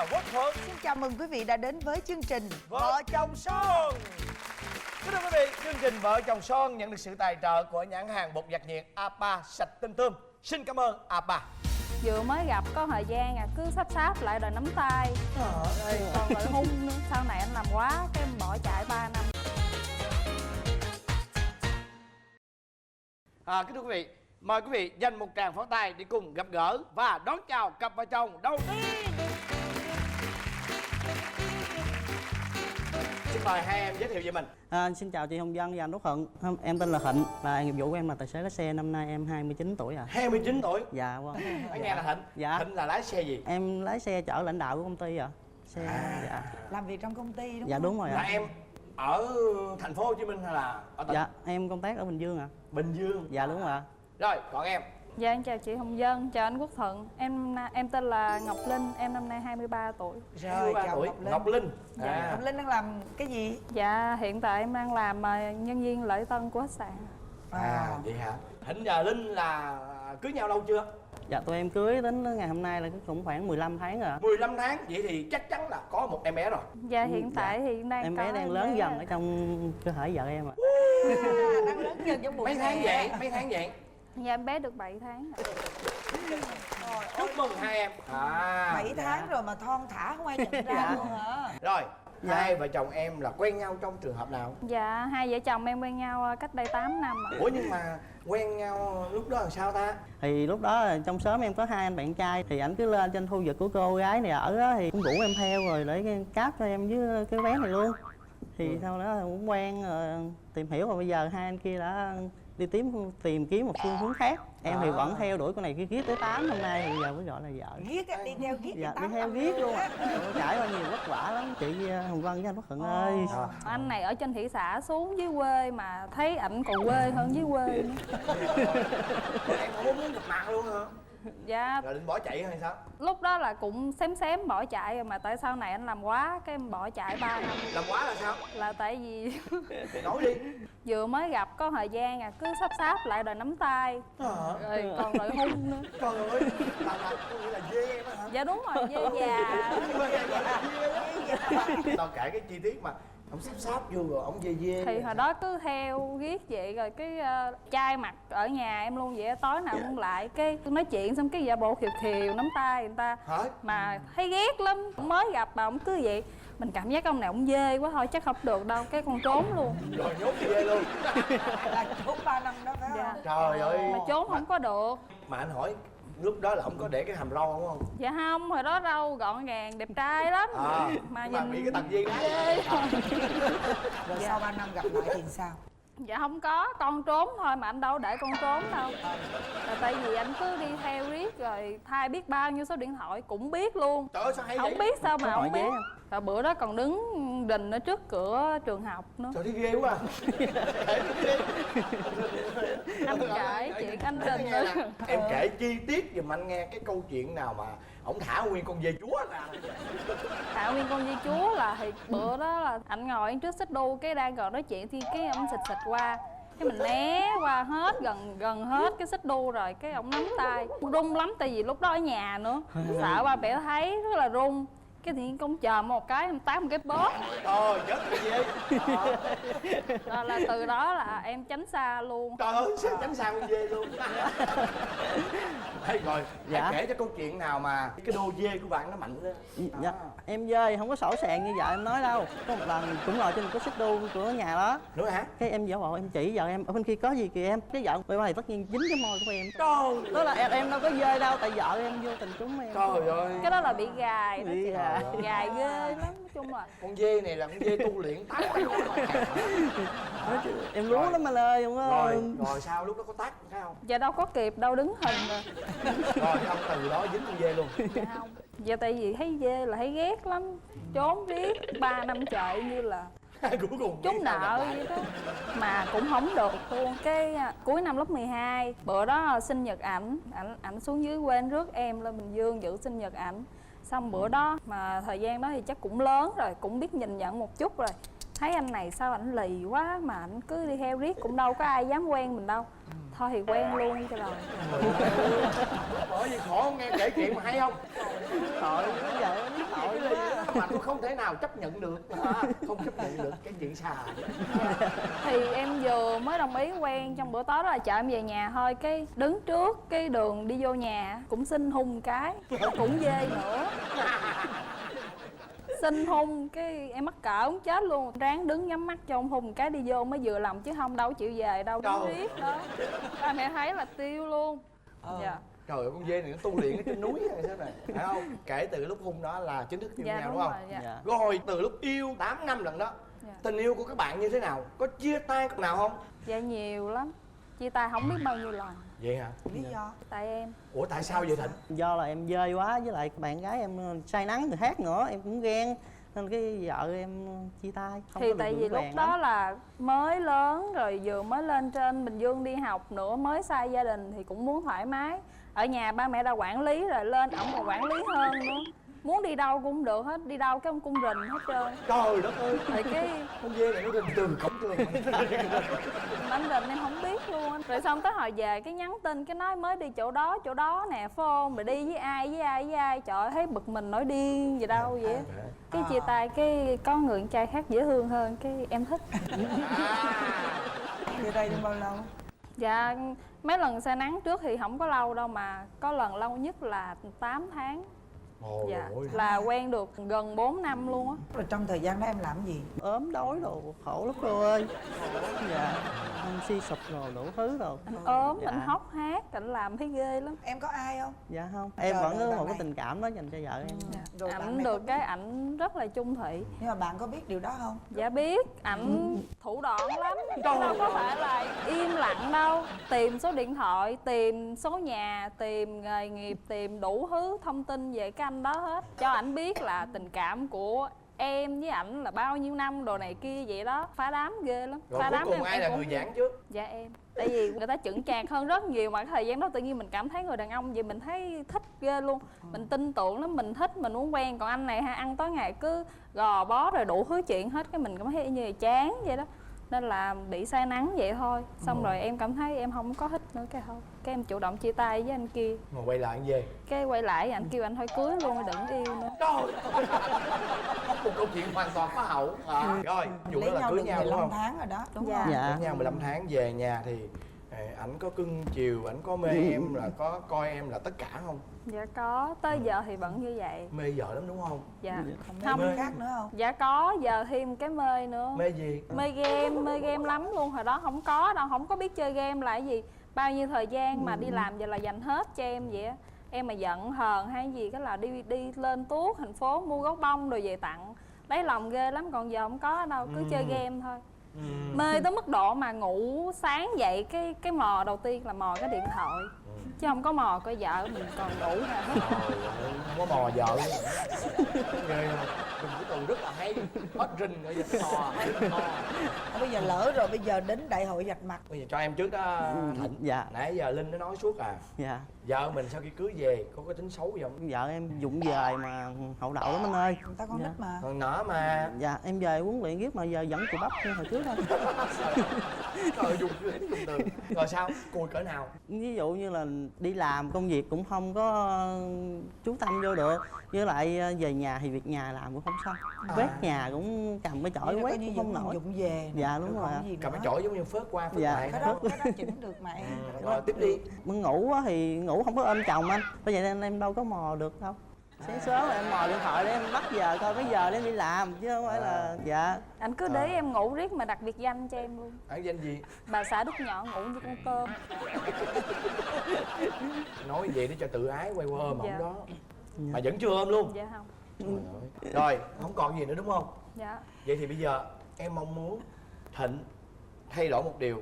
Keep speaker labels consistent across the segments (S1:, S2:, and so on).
S1: và Quốc Thuận.
S2: Xin chào mừng quý vị đã đến với chương trình
S1: Vợ chồng son. Kính thưa quý vị, chương trình Vợ chồng son nhận được sự tài trợ của nhãn hàng bột giặt nhiệt APA sạch tinh tươm. Xin cảm ơn APA.
S3: Vừa mới gặp có thời gian cứ sắp sáp lại đòi nắm tay. Rồi còn lại hung nữa. Sau này anh làm quá cái em bỏ chạy 3 năm.
S1: Kính thưa quý vị, mời quý vị dành một tràng pháo tay để cùng gặp gỡ và đón chào cặp vợ chồng đầu tiên. Xin mời hai em giới thiệu về mình.
S4: Xin chào chị Hồng Vân và anh Quốc Thuận. Em tên là Thịnh, là nghiệp vụ của em là tài xế lái xe. Năm nay em 29 tuổi rồi.
S1: 29 tuổi.
S4: Dạ vâng.
S1: Nói nghe là Thịnh.
S4: Dạ.
S1: Thịnh là lái xe gì?
S4: Em lái xe chở lãnh đạo của công ty ạ. Dạ.
S2: làm việc trong công ty đúng
S4: Dạ
S2: không?
S4: đúng rồi
S1: Là
S4: ạ.
S1: em ở thành phố Hồ Chí Minh hay là ở tỉnh?
S4: Dạ em công tác ở Bình Dương ạ.
S1: Bình Dương.
S4: Dạ đúng rồi ạ.
S1: Rồi, còn em?
S3: Dạ em chào chị Hồng Vân, chào anh Quốc Thuận. Em tên là Ngọc Linh, em năm nay 23 tuổi.
S2: Rồi,
S1: 23
S2: chào
S1: tuổi.
S2: Ngọc Linh.
S1: Ngọc Linh.
S2: Ngọc Linh đang làm cái gì?
S3: Dạ hiện tại em đang làm nhân viên lễ tân của khách sạn.
S1: Vậy hả? Thịnh và Linh là cưới nhau lâu chưa?
S4: Dạ tụi em cưới đến ngày hôm nay là cũng khoảng 15 tháng rồi ạ.
S1: 15 tháng, vậy thì chắc chắn là có một em bé rồi.
S3: Dạ hiện tại thì đang
S4: Em
S3: có
S4: bé đang lớn dần ở trong cơ thể vợ em ạ.
S2: Đang lớn dần trong bụng
S1: Mấy tháng
S2: mẹ.
S1: vậy? Mấy tháng vậy?
S3: Dạ em bé được 7 tháng.
S1: Chúc mừng hai em.
S2: 7 tháng rồi mà thon thả không ai nhận ra luôn hả?
S1: Rồi, hai vợ chồng em là quen nhau trong trường hợp nào?
S3: Dạ hai vợ chồng em quen nhau cách đây 8 năm ạ.
S1: Ủa nhưng mà quen nhau lúc đó làm sao ta?
S4: Thì lúc đó là trong xóm em có 2 anh bạn trai, thì ảnh cứ lên trên khu vực của cô gái này ở đó, thì cũng rủ em theo rồi để cáp cho em với cái bé này luôn. Thì sau đó cũng quen tìm hiểu, và bây giờ 2 anh kia đã đi tìm kiếm một phương hướng khác. Em thì vẫn theo đuổi con này kia tới 8 năm nay, thì bây giờ mới gọi là vợ.
S2: Giết á, đi theo giết
S4: Dạ, đi
S2: 8
S4: theo
S2: năm
S4: viết luôn ạ. Trải qua nhiều vất vả lắm chị Hồng Vân với anh Quốc Thuận ơi.
S3: Anh này ở trên thị xã xuống dưới quê mà thấy ảnh còn quê hơn dưới quê nữa.
S1: Em không muốn gặp mặt luôn hả?
S3: Dạ
S1: Rồi định bỏ chạy hay sao?
S3: lúc đó là cũng xém bỏ chạy rồi, mà tại sau này anh làm quá cái em bỏ chạy 3 năm.
S1: Làm quá là sao?
S3: Là tại vì
S1: Nói đi.
S3: vừa mới gặp có thời gian cứ sắp sáp lại đòi nắm tay. Rồi còn lại hung nữa.
S1: Trời ơi, là có nghĩa là dê em á hả?
S3: Dạ đúng rồi, dê già.
S1: Tao kể cái chi tiết mà ông sắp vô rồi ông dê.
S3: Thì hồi đó cứ theo riết vậy, rồi cái chai mặt ở nhà em luôn vậy, tối nào cũng lại cái nói chuyện xong cái giả bộ khều khều nắm tay người ta.
S1: Hả?
S3: Mà thấy ghét lắm, mới gặp mà ông cứ vậy, mình cảm giác ông này ông dê quá thôi chắc không được đâu, cái con trốn luôn.
S1: Rồi nhốt dê luôn.
S2: Là trốn 3 năm đó phải không?
S3: Dạ.
S1: Trời ơi.
S3: Mà trốn không có được.
S1: Mà anh hỏi lúc đó là ông có để cái hàm râu không?
S3: Dạ không, hồi đó râu gọn gàng đẹp trai lắm. Mà
S1: nhưng mà bị cái tầng dê đó.
S3: dê thôi.
S2: Rồi sau 3 năm gặp lại thì sao?
S3: Dạ không có, con trốn thôi mà anh đâu để con trốn đâu. Là tại vì anh cứ đi theo riết rồi thay biết bao nhiêu số điện thoại cũng biết luôn.
S1: Trời ơi sao hay
S3: Không
S1: vậy?
S3: biết sao mà
S4: Có
S3: không
S4: hỏi
S3: biết.
S4: ghé.
S3: Rồi bữa đó còn đứng rình ở trước cửa trường học nữa.
S1: Trời thấy ghê quá à.
S3: Anh kể chuyện anh
S1: Nói
S3: rình
S1: nghe
S3: nữa.
S1: nè, em kể chi tiết giùm anh nghe cái câu chuyện nào mà ổng thả nguyên con dê chúa ra.
S3: Thảo nguyên con dê chúa là thì bữa đó là anh ngồi ở trước xích đu cái đang còn nói chuyện thì cái ông xịt qua, cái mình né qua hết gần hết cái xích đu rồi cái ông nắm tay run lắm, tại vì lúc đó ở nhà nữa sợ ba mẹ thấy rất là run. Cái thì công chờ một cái em tát một cái bóp.
S1: Chết cái dê.
S3: Rồi là từ đó là em tránh xa luôn.
S1: Trời ơi sao tránh xa con dê luôn. Hay rồi,
S4: Dạ.
S1: hãy kể cho câu chuyện nào mà cái đô dê của bạn nó mạnh lên.
S4: Dạ, em dơi không có sổ sàng như vợ em nói đâu. Có một lần cũng ngồi trên một cái xích đu của nhà đó.
S1: Nữa hả?
S4: Cái em giả bộ em chỉ vợ em ở bên kia có gì kìa em. Cái vợ quay qua thì tất nhiên dính cái môi của em.
S1: Trời
S4: Đó là em đâu có dơi đâu, tại vợ em vô tình trúng em.
S1: Trời ơi.
S3: Cái đó là bị gài đó
S4: Bị
S3: chị.
S4: gài.
S3: Gài ghê lắm, nói chung là
S1: Con dê này là con dê tu luyện tát.
S4: Em lú lắm anh ơi, đúng không?
S1: Rồi sao lúc đó có tát phải không?
S3: giờ đâu có kịp đâu, đứng hình rồi.
S1: Rồi không từ đó dính con dê luôn.
S3: Dạ không. Giờ tại vì thấy dê là thấy ghét lắm, trốn riết 3 năm trời như là
S1: Cuối cùng
S3: trốn
S1: biết sao gặp
S3: nợ
S1: lại.
S3: vậy đó. Mà cũng không được luôn. Cái cuối năm lớp 12 bữa đó sinh nhật ảnh xuống dưới quê anh rước em lên Bình Dương dự sinh nhật ảnh. Xong bữa đó mà thời gian đó thì chắc cũng lớn rồi, cũng biết nhìn nhận một chút rồi. Thấy anh này sao ảnh lì quá mà ảnh cứ đi theo riết, cũng đâu có ai dám quen mình đâu. Thôi thì quen luôn cho rồi.
S1: Bởi vì khổ không nghe kể chuyện mà hay không?
S4: Tội, bây giờ em biết tội
S1: cái lì đó mà tôi không thể nào chấp nhận được. Không chấp nhận được cái chuyện xà.
S3: Thì em vừa mới đồng ý quen, trong bữa tối đó là chở em về nhà thôi, cái đứng trước cái đường đi vô nhà cũng xin hung cái, cũng dê nữa. Xin hung cái em mắc cỡ muốn chết luôn, ráng đứng nhắm mắt cho ông hung cái đi vô mới vừa lòng, chứ không đâu chịu về đâu, đứng riết đó. Ba mẹ thấy là tiêu luôn. Dạ.
S1: Trời ơi, con dê này nó tu luyện ở trên núi hay sao này, phải không? Kể từ lúc hung đó là chính thức yêu nhau đúng không?
S3: Rồi, dạ.
S1: Rồi từ lúc yêu 8 năm lần đó, tình yêu của các bạn như thế nào? Có chia tay lúc nào không?
S3: Dạ nhiều lắm, chia tay không biết bao nhiêu lần.
S1: Vậy hả?
S2: Lý do?
S3: Tại em.
S1: Ủa tại sao vậy Thịnh?
S4: Do là em dơi quá, với lại bạn gái em say nắng người khác nữa, em cũng ghen nên cái vợ em chia tay. Không
S3: Thì
S4: có
S3: tại
S4: được
S3: vì
S4: vững
S3: lúc
S4: vàng
S3: đó
S4: lắm.
S3: là mới lớn rồi, vừa mới lên trên Bình Dương đi học nữa, mới xa gia đình thì cũng muốn thoải mái. Ở nhà ba mẹ đã quản lý rồi, lên ổng còn quản lý hơn nữa. Muốn đi đâu cũng được hết, đi đâu cái ông cung rình hết trơn.
S1: Trời đất ơi,
S3: Rồi cái
S1: con dê này nó rình từ cổng trường.
S3: bánh rình em không biết luôn á. Rồi xong tới hồi về cái nhắn tin cái nói mới đi chỗ đó nè, phải không? Rồi đi với ai. Trời ơi, thấy bực mình nổi điên gì đâu vậy. Cái chia tay cái có người con trai khác dễ thương hơn, cái em thích.
S2: Chia tay trong bao lâu?
S3: Dạ mấy lần say nắng trước thì không có lâu đâu, mà có lần lâu nhất là 8 tháng.
S1: Ôi
S3: Dạ
S1: ôi.
S3: là quen được gần 4 năm luôn á.
S2: Rồi trong thời gian đó em làm gì?
S4: Ốm đói đồ khổ lắm cô ơi. Dạ, anh suy sụp rồi đủ thứ rồi.
S3: Anh ốm,
S4: Dạ.
S3: anh hóc hát, anh làm thấy ghê lắm.
S2: Em có ai không?
S4: Dạ không, em
S2: Trời
S4: vẫn
S2: ơi,
S4: có
S2: bạn
S4: một cái
S2: này.
S4: tình cảm đó dành cho vợ em.
S2: Rồi bạn
S3: Ảnh
S2: này
S3: được
S2: có
S3: cái ảnh rất là chung thủy.
S2: Nhưng mà bạn có biết điều đó không?
S3: Dạ biết, ảnh thủ đoạn lắm, đâu có phải là im lặng đâu. Tìm số điện thoại, tìm số nhà, tìm nghề nghiệp, tìm đủ thứ thông tin về cái anh đó hết. Cho ảnh biết là tình cảm của em với ảnh là bao nhiêu năm đồ này kia vậy đó. Phá đám ghê lắm.
S1: Rồi
S3: Phá
S1: cuối
S3: đám
S1: cùng ai là
S3: cũng-
S1: người giảng trước?
S3: Dạ em. Tại vì người ta chững chạc hơn rất nhiều, mà cái thời gian đó tự nhiên mình cảm thấy người đàn ông vậy mình thấy thích ghê luôn. Mình tin tưởng lắm, mình thích, mình muốn quen. Còn anh này ha, ăn tối ngày cứ gò bó rồi đủ thứ chuyện hết, cái mình cảm thấy như là chán vậy đó. Nên là bị say nắng vậy thôi. Xong rồi em cảm thấy em không có thích nữa, cái thôi cái em chủ động chia tay với anh kia.
S1: Mà quay lại anh về.
S3: Cái quay lại anh kêu anh thôi cưới luôn, đừng yêu nữa.
S1: Trời. Một câu chuyện hoàn toàn phá hậu. Rồi, vụ đó
S2: Lấy
S1: là
S2: nhau
S1: cưới
S2: được
S1: nhau đúng
S2: 15
S1: không?
S2: tháng rồi đó, đúng
S3: Dạ.
S2: không?
S4: Dạ.
S1: Cưới nhau 15 tháng về nhà thì ảnh có cưng chiều, ảnh có mê em, là có coi em là tất cả không?
S3: Dạ có, tới giờ thì vẫn như vậy.
S1: Mê vợ lắm đúng không?
S3: Dạ.
S2: Không
S1: Mê.
S2: khác nữa không?
S3: Dạ có, giờ thêm cái mê nữa.
S1: Mê gì?
S3: Mê game lắm luôn. Hồi đó không có đâu, không có biết chơi game là cái gì. Bao nhiêu thời gian mà đi làm giờ là dành hết cho em vậy á. Em mà giận hờn hay gì cái là đi lên Tuốt thành phố mua gốc bông rồi về tặng. Lấy lòng ghê lắm, còn giờ không có đâu, cứ chơi game thôi. Mê tới mức độ mà ngủ sáng dậy cái mò đầu tiên là mò cái điện thoại. Chứ không có mò coi vợ mình còn ngủ hả hết.
S1: Trời ơi, không có mò vợ. Ghê không? Dùng cái từ rất là hay. Hết rình rồi giờ mò.
S2: Bây giờ lỡ rồi, bây giờ đến đại hội vạch mặt.
S1: Bây giờ cho em trước đó Thịnh.
S4: Dạ.
S1: Nãy giờ Linh nó nói suốt
S4: Dạ.
S1: vợ mình sau khi cưới về có cái tính xấu gì không?
S4: Vợ em vụng về mà hậu đậu lắm anh ơi.
S2: Người ta con
S4: Dạ.
S2: nít mà.
S1: Còn nở mà.
S4: Dạ, em về huấn luyện kiếp mà giờ vẫn chịu bắp như hồi trước thôi.
S1: Trời dùng từ. Rồi sao? Cùi cỡ nào?
S4: Ví dụ như là đi làm công việc cũng không có chú tâm vô được. Với lại về nhà thì việc nhà làm cũng không xong. Quét nhà cũng cầm cái chổi
S2: Vậy
S4: quét
S2: coi như
S4: cũng không
S2: dụng
S4: nổi.
S2: dụng về.
S4: Dạ, đúng
S2: Rồi
S4: rồi
S2: còn
S4: ạ.
S2: gì
S1: Cầm cái
S2: nữa?
S1: chổi giống như phớt qua phớt
S4: Dạ.
S1: lại.
S2: Cái đó chỉnh được mà em.
S1: Rồi tiếp đi.
S4: Muốn ngủ á thì ngủ không có ôm chồng anh. Bởi vậy nên em đâu có mò được đâu. Sáng sớm là em mò điện thoại để em bắt giờ coi mấy giờ để em đi làm chứ không phải là dạ.
S3: Anh cứ để em ngủ riết mà đặt biệt danh cho em luôn.
S1: Ẩn danh gì?
S3: Bà xã Đức Nhọn ngủ như con tôm.
S1: Nói vậy để cho tự ái quay qua ôm
S3: Dạ.
S1: ổng đó. Mà vẫn chưa ôm luôn.
S3: Dạ không.
S1: Trời ơi. Rồi, không còn gì nữa đúng không?
S3: Dạ.
S1: Vậy thì bây giờ em mong muốn Thịnh thay đổi một điều.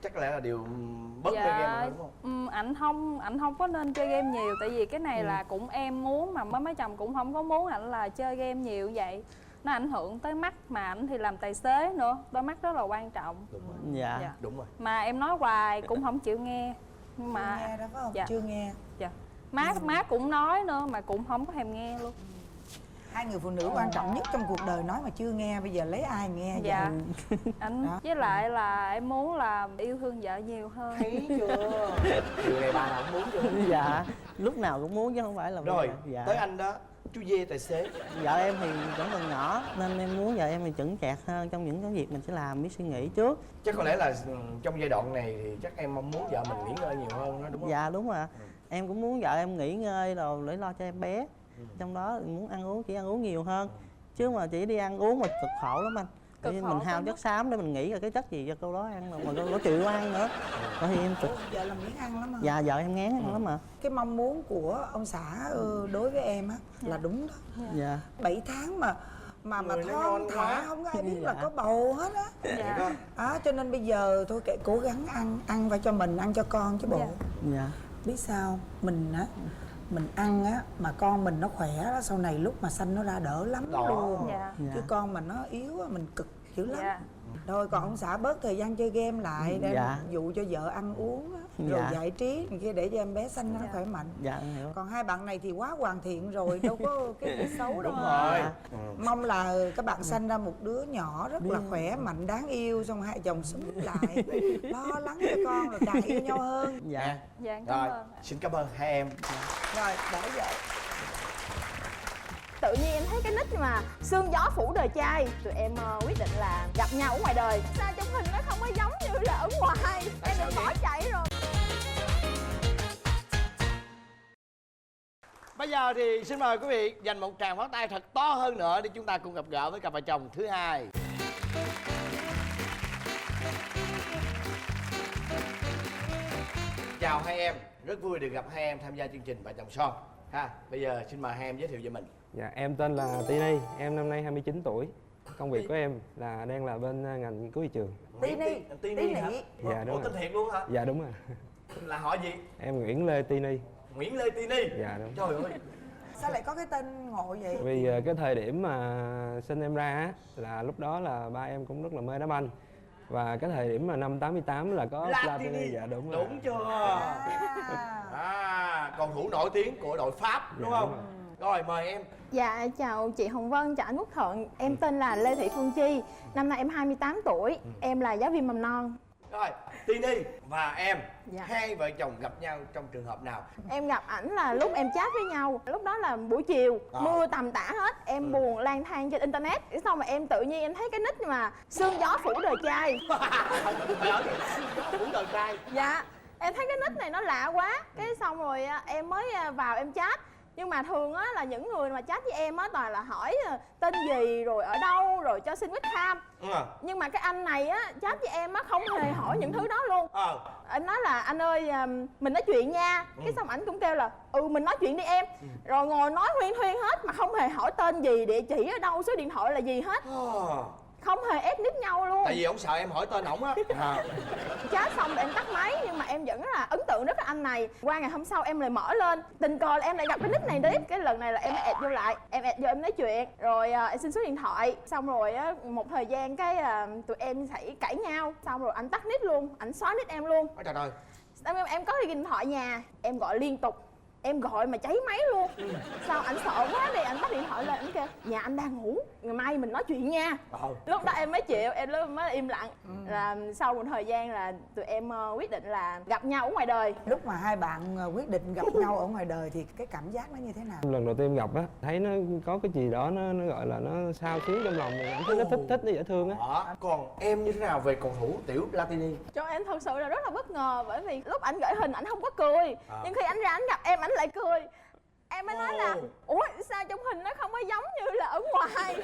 S1: Chắc lẽ là điều bớt chơi game rồi đúng không?
S3: Ảnh không có nên chơi game nhiều, tại vì cái này là cũng em muốn mà mấy chồng cũng không có muốn ảnh là chơi game nhiều như vậy. Nó ảnh hưởng tới mắt, mà ảnh thì làm tài xế nữa, đôi mắt rất là quan trọng.
S1: Đúng rồi.
S4: Dạ.
S3: Dạ.
S1: Đúng rồi.
S3: Mà em nói hoài cũng không chịu nghe. Nhưng
S2: Chưa
S3: mà
S2: nghe đó phải không?
S3: Dạ.
S2: Chưa nghe.
S3: dạ. Má cũng nói nữa mà cũng không có thèm nghe luôn.
S2: Hai người phụ nữ quan trọng nhất trong cuộc đời nói mà chưa nghe, bây giờ lấy ai nghe giờ?
S3: Dạ. Anh
S2: Đó.
S3: với lại là em muốn là yêu thương vợ nhiều hơn.
S1: Thấy chưa? Điều này bà nào cũng muốn chưa?
S4: Dạ, lúc nào cũng muốn chứ không phải là bây
S1: Rồi,
S4: giờ. Dạ.
S1: tới anh đó. chú dê tài xế.
S4: Vợ em thì vẫn còn nhỏ nên em muốn vợ em thì chững chạc hơn trong những cái việc mình sẽ làm, biết suy nghĩ trước.
S1: Chắc có lẽ là trong giai đoạn này thì chắc em mong muốn vợ mình nghỉ ngơi nhiều hơn đó, đúng không?
S4: Dạ đúng rồi. Em cũng muốn vợ em nghỉ ngơi rồi để lo cho em bé. Trong đó muốn ăn uống, chỉ ăn uống nhiều hơn. Chứ mà chỉ đi ăn uống mà cực khổ lắm anh. Tự nhiên mình hao chất xám để mình nghĩ rồi cái chất gì cho cô đó ăn mà cô chịu ăn nữa. Rồi thì em cực.
S2: Vợ làm miếng ăn lắm mà.
S4: Dạ vợ em ngán ăn lắm mà.
S2: Cái mong muốn của ông xã đối với em á là đúng đó.
S4: Dạ.
S2: 7 tháng mà
S1: Người nó
S2: thon
S1: ngon
S2: thả
S1: quá.
S2: không có ai biết
S4: Dạ.
S2: là có bầu hết á.
S3: Dạ.
S2: Cho nên bây giờ thôi kệ, cố gắng ăn phải cho mình, ăn cho con chứ bộ.
S3: Dạ.
S4: Dạ.
S2: Biết sao mình á, mình ăn á mà con mình nó khỏe đó, sau này lúc mà sanh nó ra đỡ lắm
S1: Đó.
S2: luôn.
S3: Dạ.
S2: Chứ con mà nó yếu á mình cực dữ lắm.
S3: Dạ.
S2: Thôi còn ông xã bớt thời gian chơi game lại để
S4: Dạ.
S2: dụ cho vợ ăn uống á, rồi
S4: Dạ.
S2: giải trí kia để cho em bé sanh nó
S3: Dạ.
S2: khỏe mạnh.
S4: Dạ em hiểu.
S2: Còn hai bạn này thì quá hoàn thiện rồi, đâu có cái gì xấu đâu.
S1: Đúng rồi.
S2: Mong là các bạn sanh ra một đứa nhỏ rất là khỏe mạnh, đáng yêu, xong hai chồng xúm lại lo lắng cho con rồi càng yêu nhau hơn.
S4: Dạ.
S3: Dạ cảm
S1: Rồi,
S3: ơn.
S1: xin cảm ơn hai em.
S2: Rồi đỡ vợ.
S5: Tự nhiên em thấy cái nick mà sương gió phủ đời trai, tụi em quyết định là gặp nhau ở ngoài đời. Sao trong hình nó không có giống như là ở ngoài, em định bỏ chạy rồi.
S1: Bây giờ thì xin mời quý vị dành một tràng pháo tay thật to hơn nữa để chúng ta cùng gặp gỡ với cặp vợ chồng thứ hai. Chào hai em, rất vui được gặp hai em tham gia chương trình Vợ Chồng Son. Bây giờ xin mời hai em giới thiệu về mình.
S6: Dạ, em tên là Tini, em năm nay 29 tuổi. Công việc của em là đang là bên ngành cứu thị trường.
S1: Tini hả?
S6: Dạ, đúng
S1: Ủa,
S6: rồi.
S1: tên thiệt luôn hả?
S6: Dạ đúng rồi.
S1: Là họ gì?
S6: Em Nguyễn Lê Tini.
S1: Nguyễn Lê Tini.
S6: Dạ đúng.
S1: Trời ơi.
S2: Sao lại có cái tên ngộ vậy?
S6: Vì cái thời điểm mà sinh em ra á, là lúc đó là ba em cũng rất là mê đá banh. Và cái thời điểm mà năm 88 là có Platini. Dạ đúng rồi.
S1: Đúng chưa? Cầu thủ nổi tiếng của đội Pháp đúng
S6: Dạ,
S1: không?
S6: đúng
S1: Rồi mời em.
S5: Dạ, chào chị Hồng Vân, chào anh Quốc Thuận. Em tên là Lê Thị Phương Chi, năm nay em 28 tuổi, em là giáo viên mầm non.
S1: Rồi, Tini và em,
S5: Dạ.
S1: hai vợ chồng gặp nhau trong trường hợp nào?
S5: Em gặp ảnh là lúc em chat với nhau, lúc đó là buổi chiều, mưa tầm tã hết, em buồn lang thang trên internet. Xong mà em tự nhiên em thấy cái nick mà sương gió phủ đời trai.
S1: Cũng đời trai.
S5: Dạ, em thấy cái nick này nó lạ quá. Cái xong rồi em mới vào em chat. Nhưng mà thường á là những người mà chat với em á toàn là hỏi tên gì rồi ở đâu rồi cho xin webcam. Nhưng mà cái anh này á chat với em á không hề hỏi những thứ đó luôn. Anh nói là anh ơi mình nói chuyện nha. Cái xong ảnh cũng kêu là mình nói chuyện đi em. Rồi ngồi nói huyên thuyên hết mà không hề hỏi tên gì, địa chỉ ở đâu, số điện thoại là gì hết. Không hề ép nick nhau luôn.
S1: Tại vì ông sợ em hỏi tên ổng á.
S5: Chat xong rồi em tắt máy nhưng mà em vẫn là ấn tượng rất là anh này. Qua ngày hôm sau em lại mở lên, tình cờ là em lại gặp cái nick này tiếp. Cái lần này là em add vô lại, em add vô em nói chuyện. Rồi em xin số điện thoại. Xong rồi một thời gian cái tụi em xảy cãi nhau. Xong rồi anh tắt nick luôn, anh xóa nick em luôn.
S1: Ôi trời ơi.
S5: Em có điện thoại nhà, em gọi liên tục. Em gọi mà cháy máy luôn. Sao ảnh sợ quá đi, ảnh bắt điện thoại lên, ảnh kêu nhà anh đang ngủ, ngày mai mình nói chuyện nha. Lúc đó em mới chịu, em lúc mới im lặng. Là sau một thời gian là tụi em quyết định là gặp nhau ở ngoài đời.
S2: Lúc mà hai bạn quyết định gặp nhau ở ngoài đời thì cái cảm giác nó như thế nào?
S6: Lần đầu tiên em gặp á, thấy nó có cái gì đó nó gọi là nó xao xuyến trong lòng mình, cảm thấy nó thích nó dễ thương á.
S1: Còn em như thế nào về cầu thủ tiểu Platini?
S5: Cho em thật sự là rất là bất ngờ, bởi vì lúc ảnh gửi hình ảnh không có cười, nhưng khi ảnh ra ảnh gặp em ảnh lại cười. Em mới nói là ủa sao trong hình nó không có giống như là ở ngoài.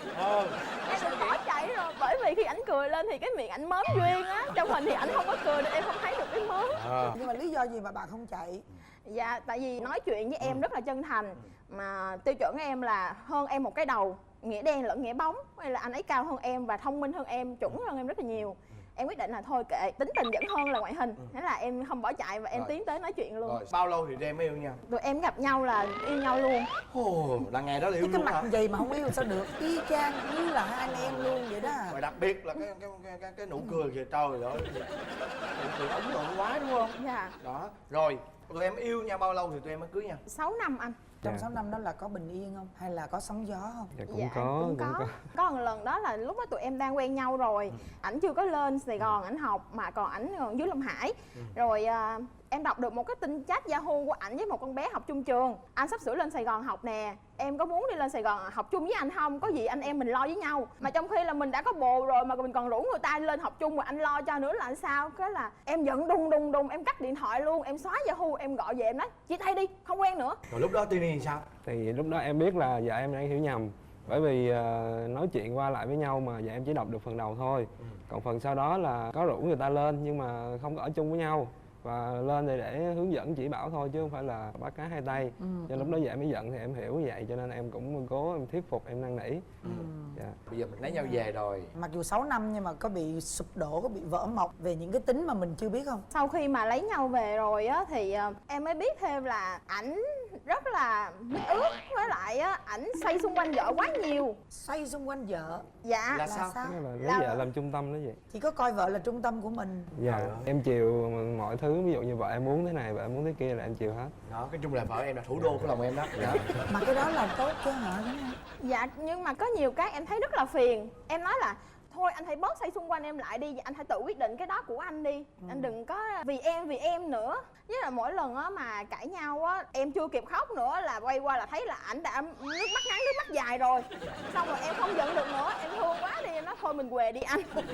S5: Em định bỏ chạy rồi, bởi vì khi ảnh cười lên thì cái miệng ảnh mớm duyên á, trong hình thì ảnh không có cười nên em không thấy được cái mớm.
S2: Nhưng mà lý do gì mà bạn không chạy?
S5: Dạ tại vì nói chuyện với em rất là chân thành, mà tiêu chuẩn của em là hơn em một cái đầu, nghĩa đen lẫn nghĩa bóng, hay là anh ấy cao hơn em và thông minh hơn em, chuẩn hơn em rất là nhiều. Em quyết định là thôi kệ, tính tình vẫn hơn là ngoại hình. Thế là em không bỏ chạy và em tiến tới nói chuyện luôn.
S1: Rồi, bao lâu thì em yêu nhau?
S5: Tụi em gặp nhau là yêu nhau luôn.
S1: Là ngày đó là yêu
S2: Cái
S1: luôn
S2: mặt
S1: hả?
S2: gì mà không yêu sao được? Y chang như là hai anh em luôn vậy đó.
S1: Và đặc biệt là cái nụ cười kìa, trời ơi. Nụ cười ấn tượng quá đúng không?
S5: Dạ.
S1: Đó, rồi tụi em yêu nhau bao lâu thì tụi em mới cưới nhau?
S5: 6 năm anh.
S2: Trong 6 năm đó là có bình yên không? Hay là có sóng gió không?
S6: Dạ cũng
S5: Dạ
S6: có,
S5: cũng có. Có một lần đó là lúc đó tụi em đang quen nhau rồi. Ảnh chưa có lên Sài Gòn ảnh học mà còn ảnh còn dưới Long Hải. Rồi em đọc được một cái tin chat Yahoo của ảnh với một con bé học chung trường. Anh sắp sửa lên Sài Gòn học nè, em có muốn đi lên Sài Gòn học chung với anh không? Có gì anh em mình lo với nhau. Mà trong khi là mình đã có bồ rồi mà mình còn rủ người ta lên học chung, rồi anh lo cho nữa là sao? Cái là em giận đùng đùng, em cắt điện thoại luôn, em xóa Yahoo, em gọi về em nói chia tay đi, không quen nữa.
S1: Rồi lúc đó Tini thì sao?
S6: Thì lúc đó em biết là vợ em đang hiểu nhầm, bởi vì nói chuyện qua lại với nhau mà vợ em chỉ đọc được phần đầu thôi. Còn phần sau đó là có rủ người ta lên nhưng mà không có ở chung với nhau, và lên để hướng dẫn chỉ bảo thôi chứ không phải là bắt cá hai tay. Cho lúc đó vợ em mới giận, thì em hiểu như vậy cho nên em cũng cố em thuyết phục, em năn nỉ. Dạ.
S1: Bây giờ mình lấy nhau về rồi,
S2: Mặc dù 6 năm nhưng mà có bị sụp đổ, có bị vỡ mộng về những cái tính mà mình chưa biết không?
S5: Sau khi mà lấy nhau về rồi á thì em mới biết thêm là ảnh rất là mít ướt, với lại á ảnh xoay xung quanh vợ quá nhiều.
S2: Xoay xung quanh vợ
S5: Dạ.
S1: là sao?
S6: Thế là lấy vợ làm trung tâm đó vậy.
S2: chỉ có coi vợ là trung tâm của mình.
S6: Dạ, em chiều mọi thứ, ví dụ như vợ em muốn thế này, vợ em muốn thế kia là em chiều hết.
S1: Đó, cái chung là vợ em là thủ đô của lòng em đó. Đó.
S2: Mà cái đó là tốt chứ hả? Đúng không?
S5: Dạ, nhưng mà có nhiều cái em thấy rất là phiền. Em nói là thôi anh hãy bớt xoay xung quanh em lại đi, anh hãy tự quyết định cái đó của anh đi. Anh đừng có vì em nữa. Với là mỗi lần á mà cãi nhau á, em chưa kịp khóc nữa là quay qua là thấy là ảnh đã nước mắt ngắn nước mắt dài rồi. Xong rồi em không giận được nữa, em thương quá đi, em nói thôi mình về đi anh.
S1: Đúng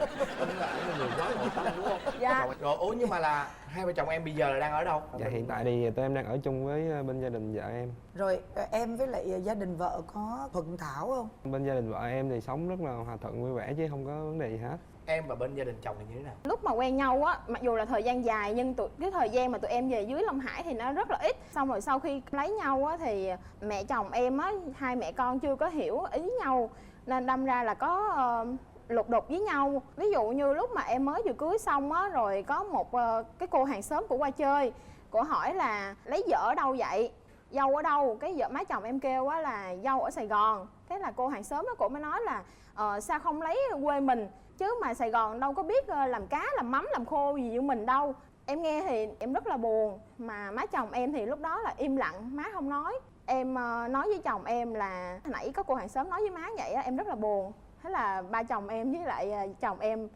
S1: là ảnh là người quá nội tâm đúng không?
S5: Dạ.
S1: Rồi ủa nhưng mà là hai vợ chồng em bây giờ là đang ở đâu?
S6: Dạ, hiện tại thì tụi em đang ở chung với bên gia đình vợ em.
S2: Rồi em với lại gia đình vợ có thuận thảo không?
S6: Bên gia đình vợ em thì sống rất là hòa thuận vui vẻ chứ không có vấn đề gì hết.
S1: Em và bên gia đình chồng thì như thế nào?
S5: Lúc mà quen nhau á, mặc dù là thời gian dài nhưng cái thời gian mà tụi em về dưới Long Hải thì nó rất là ít. Xong rồi sau khi lấy nhau á thì mẹ chồng em á, hai mẹ con chưa có hiểu ý nhau nên đâm ra là có lục đục với nhau. Ví dụ như lúc mà em mới vừa cưới xong á, rồi có một cái cô hàng xóm của qua chơi, cô hỏi là lấy vợ ở đâu vậy, dâu ở đâu. Cái vợ má chồng em kêu á là dâu ở Sài Gòn. Thế là cô hàng xóm đó cô mới nói là sao không lấy quê mình, chứ mà Sài Gòn đâu có biết làm cá làm mắm làm khô gì như mình đâu. Em nghe thì em rất là buồn, mà má chồng em thì lúc đó là im lặng, má không nói. Em nói với chồng em là nãy có cô hàng xóm nói với má vậy á, em rất là buồn. Thế là ba chồng em với lại chồng em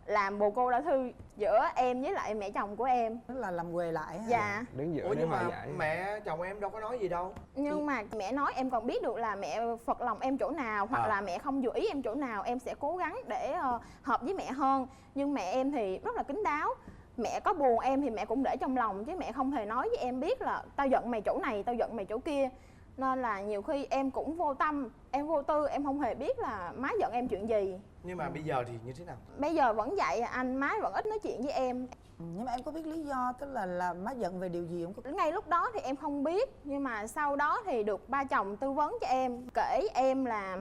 S5: làm bồ cô đã thư giữa em với lại mẹ chồng của em.
S2: Tức là làm quề lại hả?
S5: Dạ.
S6: Đứng giữa
S1: Ủa
S6: để
S1: nhưng
S6: hòa
S1: mà
S6: giải.
S1: mẹ chồng em đâu có nói gì đâu.
S5: Nhưng mà mẹ nói em còn biết được là mẹ phật lòng em chỗ nào, hoặc là mẹ không vừa ý em chỗ nào, em sẽ cố gắng để hợp với mẹ hơn. Nhưng mẹ em thì rất là kín đáo. Mẹ có buồn em thì mẹ cũng để trong lòng, chứ mẹ không hề nói với em biết là tao giận mày chỗ này, tao giận mày chỗ kia. Nên là nhiều khi em cũng vô tâm, em vô tư, em không hề biết là má giận em chuyện gì.
S1: Nhưng mà bây giờ thì như thế nào?
S5: Bây giờ vẫn vậy, anh má vẫn ít nói chuyện với em.
S2: Nhưng mà em có biết lý do, tức là má giận về điều gì không?
S5: Ngay lúc đó thì em không biết, nhưng mà sau đó thì được ba chồng tư vấn cho em, kể em là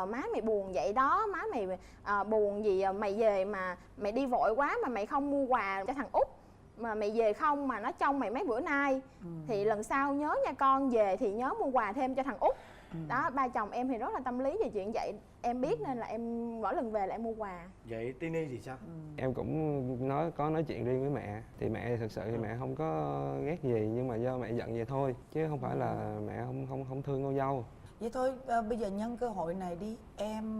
S5: má mày buồn vậy đó, má mày buồn gì mày về mà mày đi vội quá mà mày không mua quà cho thằng Út, mà mày về không mà nó trông mày mấy bữa nay. Thì lần sau nhớ nha con, về thì nhớ mua quà thêm cho thằng Út. Đó, ba chồng em thì rất là tâm lý về chuyện vậy. Em biết nên là em mỗi lần về là em mua quà.
S1: Vậy Tini thì sao?
S6: Em cũng có nói chuyện riêng với mẹ. Thì mẹ thực sự thì mẹ không có ghét gì, nhưng mà do mẹ giận vậy thôi, chứ không phải là mẹ không thương con dâu.
S2: Vậy thôi, bây giờ nhân cơ hội này đi, em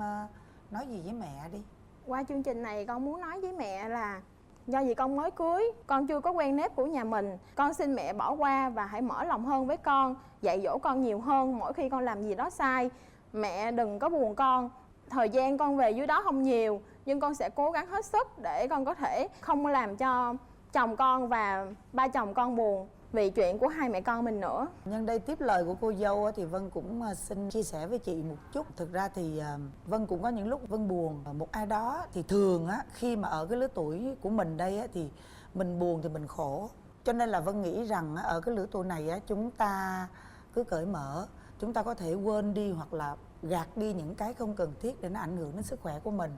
S2: nói gì với mẹ đi.
S5: Qua chương trình này con muốn nói với mẹ là do vì con mới cưới, con chưa có quen nếp của nhà mình. Con xin mẹ bỏ qua và hãy mở lòng hơn với con, dạy dỗ con nhiều hơn mỗi khi con làm gì đó sai. Mẹ đừng có buồn con. Thời gian con về dưới đó không nhiều, nhưng con sẽ cố gắng hết sức để con có thể không làm cho chồng con và ba chồng con buồn vì chuyện của hai mẹ con mình nữa.
S2: Nhân đây tiếp lời của cô dâu thì Vân cũng xin chia sẻ với chị một chút. Thực ra thì Vân cũng có những lúc Vân buồn một ai đó. Thì thường khi mà ở cái lứa tuổi của mình đây thì mình buồn thì mình khổ. Cho nên là Vân nghĩ rằng ở cái lứa tuổi này chúng ta cứ cởi mở, chúng ta có thể quên đi hoặc là gạt đi những cái không cần thiết để nó ảnh hưởng đến sức khỏe của mình.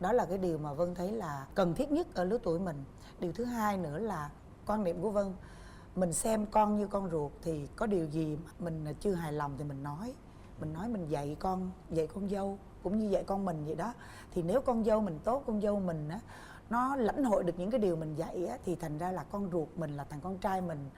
S2: Đó là cái điều mà Vân thấy là cần thiết nhất ở lứa tuổi mình. Điều thứ hai nữa là quan niệm của Vân, mình xem con như con ruột, thì có điều gì mà mình chưa hài lòng thì mình nói. Mình dạy con dâu cũng như dạy con mình vậy đó. Thì nếu con dâu mình tốt, con dâu mình nó lãnh hội được những cái điều mình dạy thì thành ra là con ruột mình, là thằng con trai mình,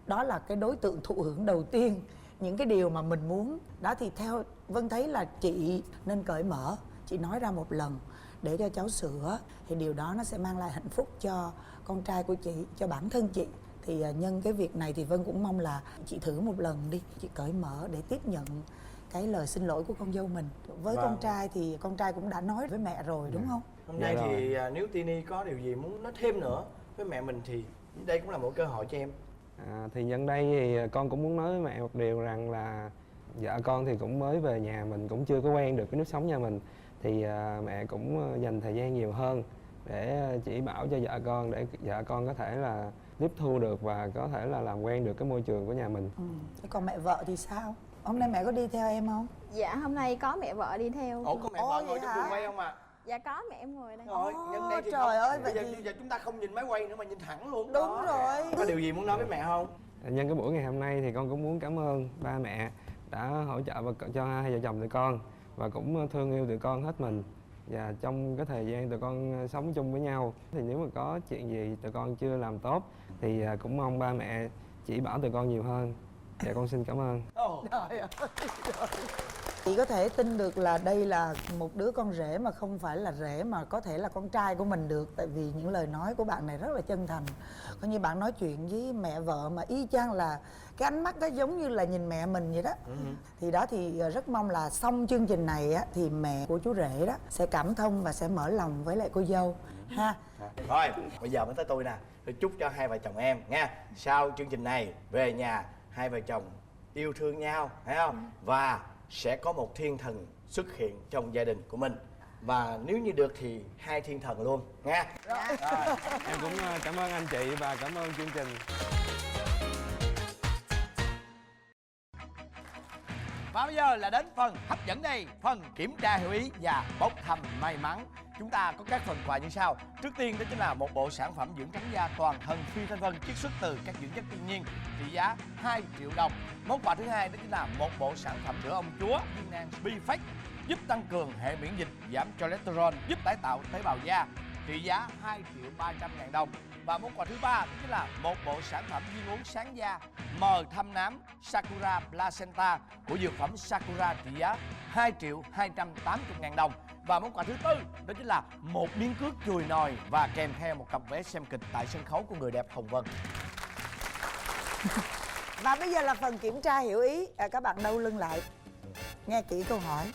S2: đó là cái đối tượng thụ hưởng đầu tiên những cái điều mà mình muốn. Đó thì theo Vân thấy là chị nên cởi mở, chị nói ra một lần để cho cháu sửa, thì điều đó nó sẽ mang lại hạnh phúc cho con trai của chị, cho bản thân chị. Thì nhân cái việc này thì Vân cũng mong là chị thử một lần đi, chị cởi mở để tiếp nhận cái lời xin lỗi của con dâu mình. Với con trai thì con trai cũng đã nói với mẹ rồi đúng không?
S1: Hôm nay thì nếu Tini có điều gì muốn nói thêm nữa với mẹ mình thì đây cũng là một cơ hội cho em.
S6: Thì nhân đây thì con cũng muốn nói với mẹ một điều rằng là vợ con thì cũng mới về nhà, mình cũng chưa có quen được cái nếp sống nhà mình, thì mẹ cũng dành thời gian nhiều hơn để chỉ bảo cho vợ con, để vợ con có thể là tiếp thu được và có thể là làm quen được cái môi trường của nhà mình.
S2: Thế còn mẹ vợ thì sao? Hôm nay mẹ có đi theo em không?
S5: Dạ hôm nay có mẹ vợ đi theo.
S1: Ủa có mẹ vợ ngồi trong trường quay không ạ?
S5: Dạ có, mẹ em ngồi đây.
S1: Rồi, nhân đây thì
S2: trời
S1: không.
S2: ơi,
S1: bây
S2: vậy
S1: giờ chúng ta không nhìn máy quay nữa mà nhìn thẳng luôn.
S2: Đúng rồi.
S1: Có điều gì muốn nói với mẹ không?
S6: Nhân cái buổi ngày hôm nay thì con cũng muốn cảm ơn ba mẹ đã hỗ trợ cho hai vợ chồng tụi con và cũng thương yêu tụi con hết mình. Và trong cái thời gian tụi con sống chung với nhau thì nếu mà có chuyện gì tụi con chưa làm tốt thì cũng mong ba mẹ chỉ bảo tụi con nhiều hơn. Dạ con xin cảm ơn.
S2: Trời ơi. Chị có thể tin được là đây là một đứa con rể mà không phải là rể mà có thể là con trai của mình được. Tại vì những lời nói của bạn này rất là chân thành. Coi như bạn nói chuyện với mẹ vợ mà y chang là cái ánh mắt đó giống như là nhìn mẹ mình vậy đó. Thì đó thì rất mong là xong chương trình này á, thì mẹ của chú rể đó sẽ cảm thông và sẽ mở lòng với lại cô dâu ha.
S1: Rồi bây giờ mới tới tôi nè. Tôi chúc cho hai vợ chồng em nha, sau chương trình này về nhà hai vợ chồng yêu thương nhau, thấy không? Và sẽ có một thiên thần xuất hiện trong gia đình của mình. Và nếu như được thì hai thiên thần luôn nha. Rồi.
S6: Em cũng cảm ơn anh chị và cảm ơn chương trình.
S1: Và bây giờ là đến phần hấp dẫn đây, phần kiểm tra hiểu ý và bốc thăm may mắn. Chúng ta có các phần quà như sau. Trước tiên đó chính là một bộ sản phẩm dưỡng trắng da toàn thân phi thanh vân chiết xuất từ các dưỡng chất thiên nhiên trị giá 2 triệu đồng. Món quà thứ hai đó chính là một bộ sản phẩm sữa ông chúa viên nang Biflex giúp tăng cường hệ miễn dịch, giảm cholesterol, giúp tái tạo tế bào da trị giá 2.300.000 đồng. Và món quà thứ ba chính là một bộ sản phẩm viên uống sáng da mờ thâm nám Sakura Placenta của dược phẩm Sakura trị giá 2.280.000 đồng. Và món quà thứ tư đó chính là một miếng cước chùi nồi và kèm theo một cặp vé xem kịch tại sân khấu của người đẹp Hồng Vân.
S2: Và bây giờ là phần kiểm tra hiểu ý. Các bạn đâu lưng lại, nghe kỹ câu hỏi.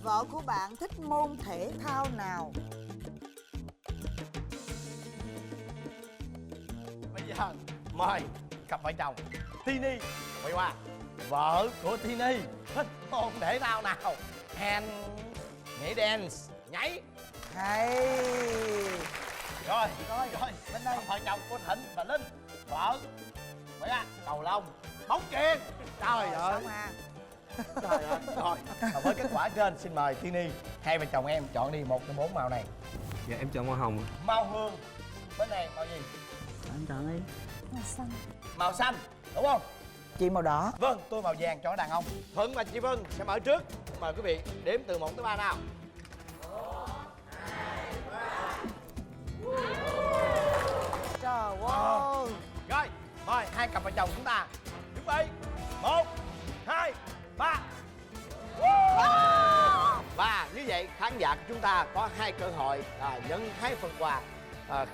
S2: Vợ của bạn thích môn thể thao nào?
S1: Bây giờ mời cặp vợ chồng Tini quay qua. Vợ của Tini thích môn thể thao nào? Hand nhảy dance, nhảy.
S2: Hay.
S1: Rồi
S2: bên đây.
S1: vợ chồng của Thịnh và Linh. Vợ quay qua. Cầu lông, bóng chuyền. Trời ơi.
S2: Xong à.
S1: Trời ơi. Rồi và với kết quả trên xin mời Tini, hai vợ chồng em chọn đi một trong bốn màu này.
S6: Dạ em chọn màu hồng.
S1: Màu hương. Bên này màu gì?
S4: Anh chọn đi.
S3: Màu xanh.
S1: Màu xanh đúng không?
S2: Chị màu đỏ.
S1: Vâng, tôi màu vàng cho đàn ông. Thuận và chị Vân sẽ mở trước. Mời quý vị đếm từ 1 tới 3 nào. 1, 2, 3.
S2: Trời ơi.
S1: Rồi, mời hai cặp vợ chồng chúng ta chuẩn bị. 1, 2, 3. Và như vậy khán giả của chúng ta có hai cơ hội nhận hai phần quà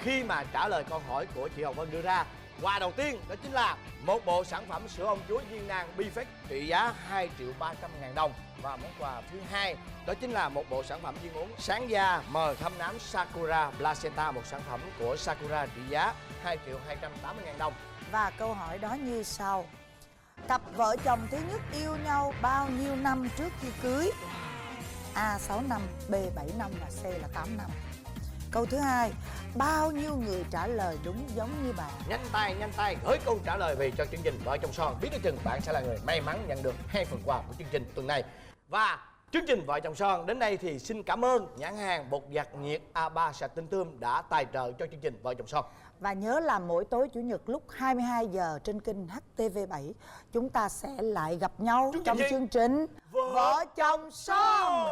S1: khi mà trả lời câu hỏi của chị Hồng Vân đưa ra. Quà đầu tiên đó chính là một bộ sản phẩm sữa ông chúa viên nang Biflex trị giá 2.300.000 đồng. Và món quà thứ hai đó chính là một bộ sản phẩm viên uống sáng da mờ thâm nám Sakura Placenta, một sản phẩm của Sakura trị giá 2.280.000 đồng.
S2: Và câu hỏi đó như sau. Cặp vợ chồng thứ nhất yêu nhau bao nhiêu năm trước khi cưới? A 6 năm, B 7 năm và C là 8 năm. Câu thứ hai, bao nhiêu người trả lời đúng giống như bạn?
S1: Nhanh tay gửi câu trả lời về cho chương trình Vợ Chồng Son. Biết được chừng bạn sẽ là người may mắn nhận được hai phần quà của chương trình tuần này. Và chương trình Vợ Chồng Son đến đây thì xin cảm ơn nhãn hàng bột giặt nhiệt A3 sạch tinh tươm đã tài trợ cho chương trình Vợ Chồng Son.
S2: Và nhớ là mỗi tối Chủ nhật lúc 22 giờ trên kênh HTV7 chúng ta sẽ lại gặp nhau trong chương trình Vợ Chồng Son.